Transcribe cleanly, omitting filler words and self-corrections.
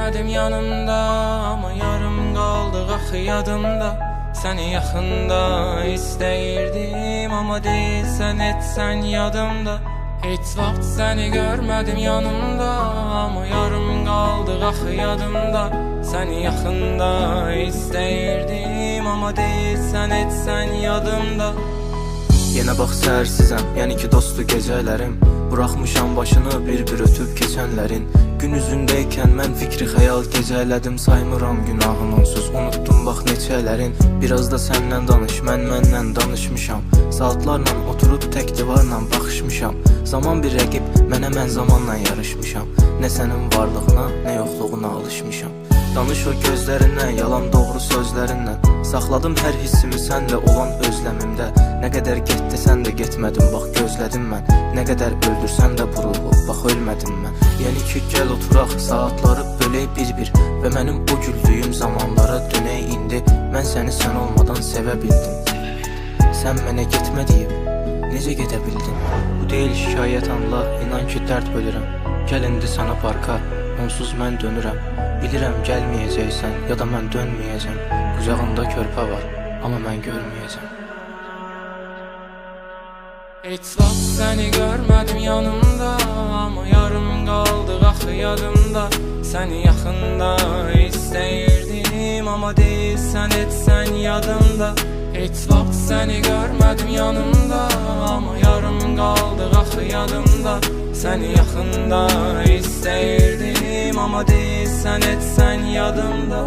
görmedim yanımda, ama yarım kaldı axı yadımda. Seni yaxında istəyirdim, ama değilsən etsən yadımda. Hiç vaxt seni görmedim yanımda, ama yarım kaldı axı yadımda. Seni yaxında istəyirdim, ama değilsən etsən yadımda. Yenə bax səhərsizəm, yəni ki dostu gecələrim. Buraxmışam başını bir-bir ötüb keçənlərin. Gün üzündəykən mən fikri xəyal gecələdim. Saymıram günahın onsuz, unutdum bax neçələrin. Biraz da səndən danış, mən məndən danışmışam. Saatlarla oturub tək divarla baxışmışam. Zaman bir rəqib, mənə mən zamanla yarışmışam. Nə sənin varlığına, nə yoxluğuna alışmışam. Danış o gözlərinlə, yalan doğru sözlərinlə. Saxladım hər hissimi sənlə olan özləmimdə. Nə qədər get desən də getmədim, bax gözlədim mən. Nə qədər öldürsən də bu ruhu, bax ölmədim mən. Yəni ki gəl oturaq, saatları bölək bir-bir və mənim o güldüyüm zamanlara dönək indi. Mən səni sən olmadan sevə bildim. Sən mənə getmə deyib, necə gedə bildin? Bu deyil şikayət anla, inan ki dərd bölürəm. Gəl indi sənə parka, onsuz mən dönürəm. Bilirəm gəlməyəcəksən, ya da mən dönməyəcəm. Qucağımda körpə var, amma mən görməyəcəm. Hiç vaxt seni görmedim yanımda, ama yarım kaldı axı yadımda. Seni yaxında istəyirdim, ama değilsən etsən yadımda. Hiç vaxt seni görmedim yanımda, ama yarım kaldı axı yadımda. Seni yaxında istəyirdim, ama değilsən etsən yadımda.